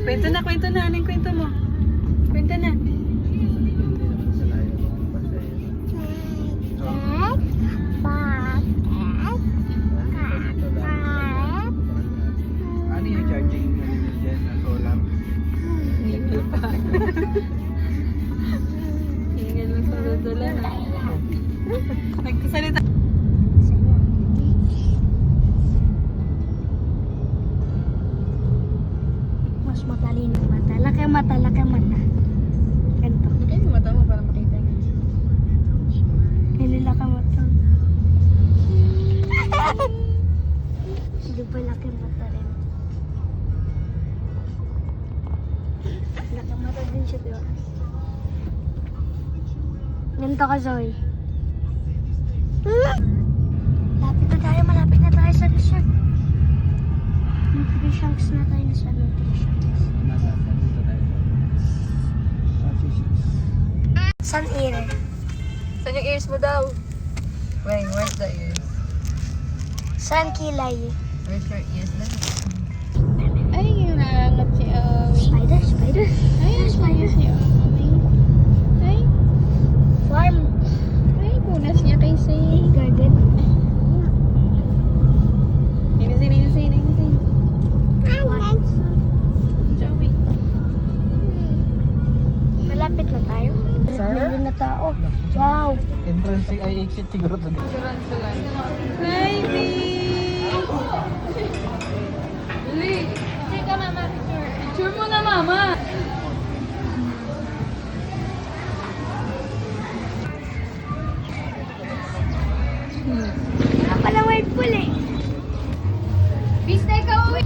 Kwento na, kwento na. Anong kwento mo? Kwento na. Ano yung charging na dyan na solar? Hindi pa. Hingan mo sa dala na. Nagkasalita. Mas matalino mata. Laki mata, laki mata. Ganito. Lagay mo mata mo para makita niya. Hindi laki mata. Hindi pa laki mata rin. Laki mata din siya, diba? Ganito ka, Zoe. Malapit na tayo sa resort. Nutri-shanks na tayo sa Nutri-shanks. Dito tayo. Sun ear. Saan yung ears mo daw? Where's the ears? Sun kilay. Where's your ears? Ay, yung nangangat si Owie. Spider, spider. Ay, spider si Owie. Ay, Farm. ay, punas niya kay Say. Garden. Ninisin. Joey. Malapit na tayo. Sir? Meron na tao. Wow. Entrance ay exit siguro to. Hi, babe! Dali! Sige mama, picture. Picture mo na, mama! Pala white pool eh. Bistay ka, uwi!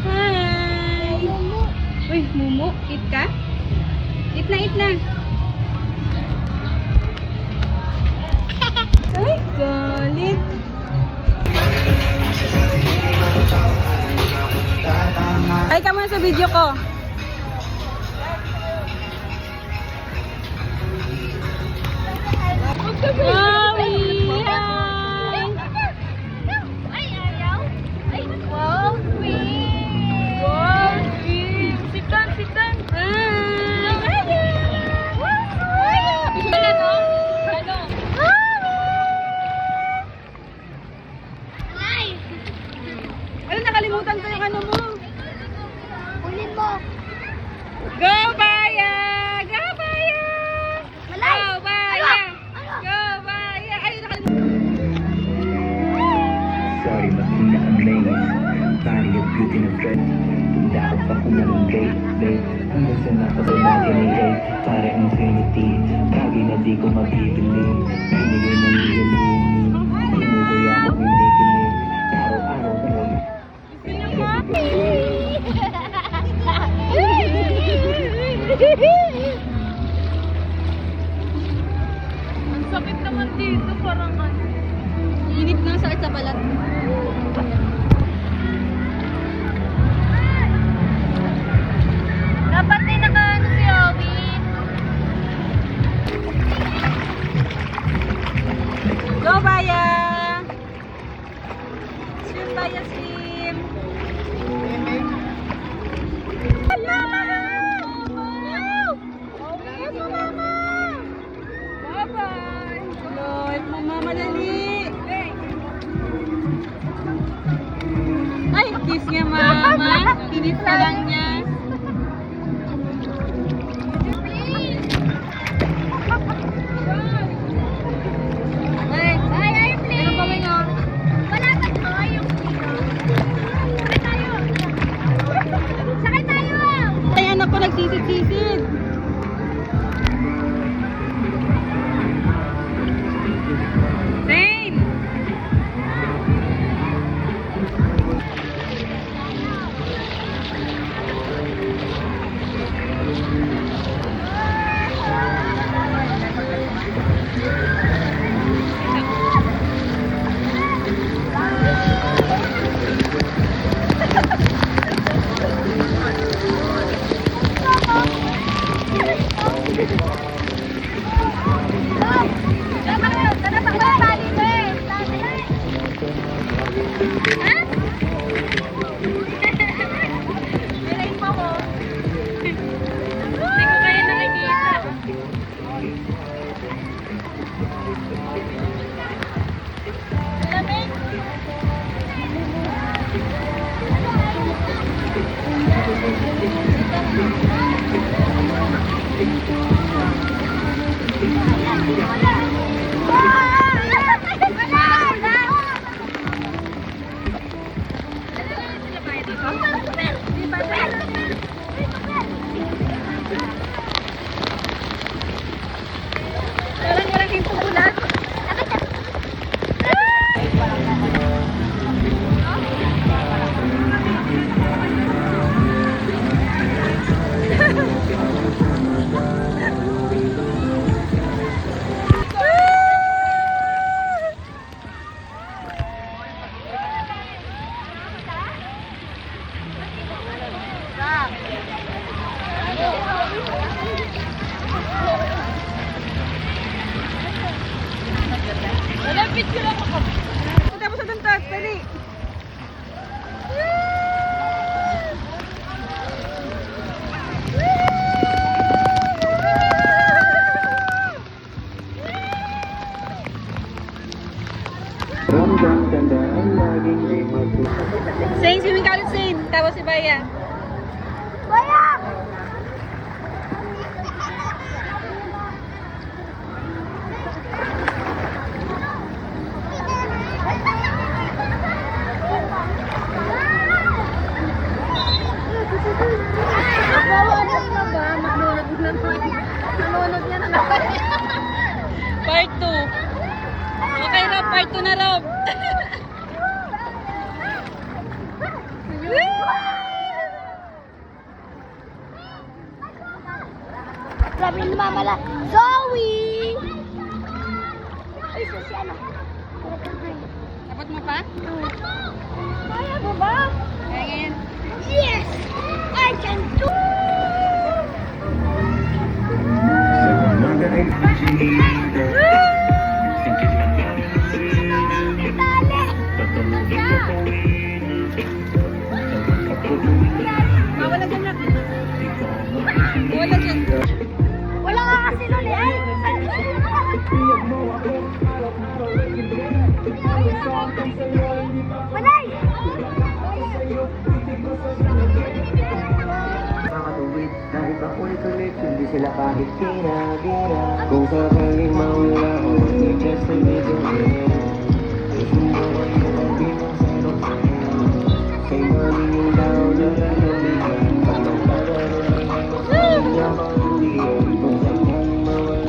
Hi! Uy, Mumu, eat ka? Eat na. Ay, galit. Ay, ka muna sa video ko. Wowie! Hi! Wow, sweet! Wow, sweet! Sit down! Ano, nakalimutan ko yung ano mo. Ulit mo. Go, Baya! Go, Baya! Malay! Go, Baya! Go, Baya! Ay, nakalimutan. Sorry, mas ina-amaze. Body of beauty na friend. Dapat pa kumalungkay, babe. Hanggang sa napasalaginay, pare infinity. Bagay na di ko mabibili. Hinigay ng higaling. Hinigay ako hinigilig. Araw-araw na lang. Ang sakit naman dito, parang ano. Inip na sakit sa balat. Dapat din naka-ano si Owie. Go, Baya! Swim, Baya, swim! Mama! Yes, Mama! Bye-bye! Lord, Mama, dali! Ay, kiss niya, Mama! Kinis ka lang niya. Ayan ako, nagsisid-sisid. Rain! Zane, swimming ka ulit, Zane. Tapos si Baya. Baya! Nalunod na ba? Nalunod na naman. Nalunod niya na naman. Part 2. Okay, Rob. Part 2 na, Rob. Grabe na mamala. Zoe! Ay, si ano? Dapat mo pa? Kaya mo ba? Ayan. Yes! I can do! Sa umaga ay pasinita. Singkit at Dali! patulogin ko kawin. Tawag ako Mawala dyan na. ikaw. Mawala dyan. Wala ka kasi nun eh. Ay! Manay! Makatuwid kahit makulit-ulit, hindi sila kahit ginagina. Kung sakaling mawala ko, just a little bit. Susubo kayo ang pinasarap ko. Kay maling yung tao na lalabigan. Pagkakaroon ng hindi ako hindi. Kung sakaling mawala.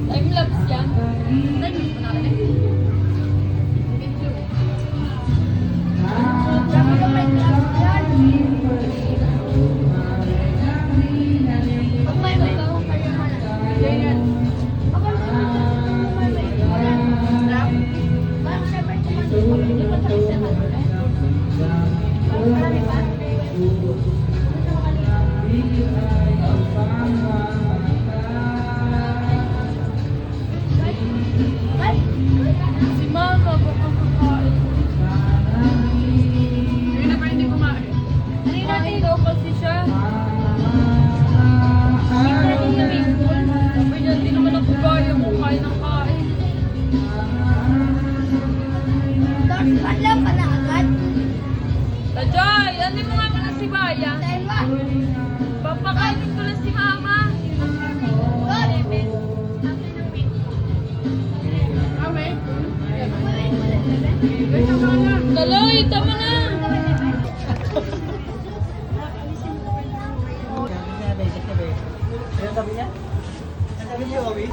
Time-lapse yan. Time-lapse na rin. Grabe ka may class yan. Pag may may ako kayo mo na. Ganyan. Pag may may drop. Parang syempre kumain. Hindi pa tayo sa kanila. Parang marami pa. Si Mama, baka kakain. Yun na pa hindi kumain. Kumain daw kasi siya. Hindi ko natin sa baseball. Sabi niya, hindi naman ako kaya mo kain ng kain. Tapos madlang ka na agad. Tajay, ano mo nga pala si Baya? Dahil ba? Papakainin ko lang si Mama. Daloy, tama na. Sabi niya? Sabi niya, Owi?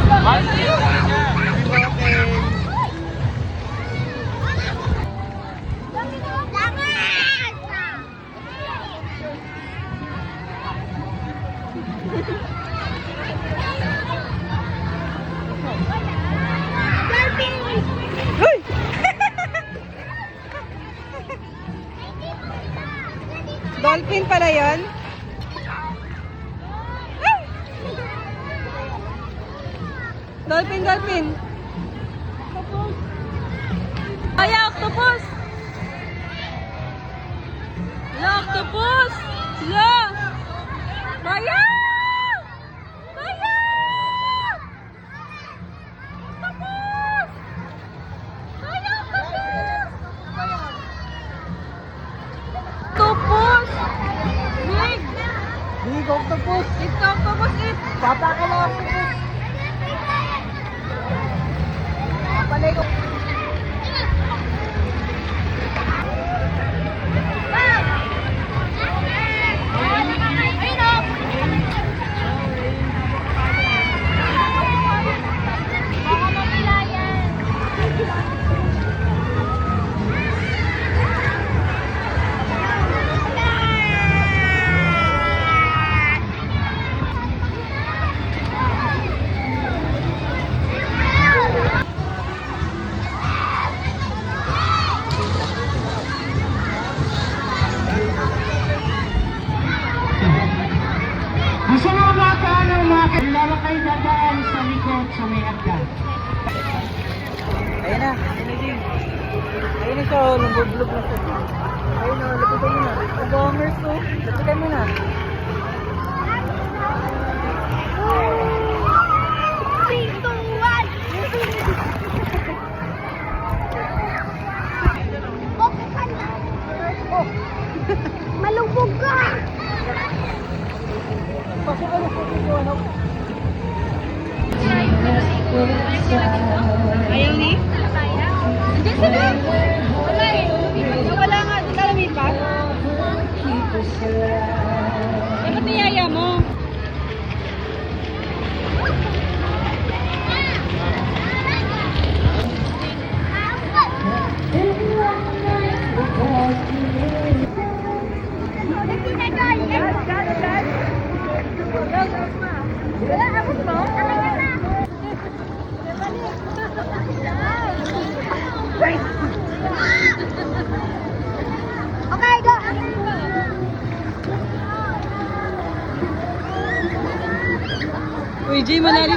Laman! Penguin pala yun? Ay! Dolphin, dolphin. Ay, octopus! Hala, octopus! Hala! Maya! Maya! Octopus! Maya, octopus! Octopus! Big! Big octopus! It's octopus, it! Bata ka lang octopus! Palay ko! Gusto mo mga kailangan kayo dadaan sa likod sa may hagdan. Ayan na! Ayun na siya, oh, lumbublog na siya. Ayun na, lapitan mo na. Pag-bombers to, lapitan mo na. Malubog ka! Pasok ka na sa dito, ano? Ayaw ni? Andiyan sila! Wala eh. Wala nga. Di ka lumipat? Eh, ba't niyaya mo? Okay, go! Uy, Jay, malalim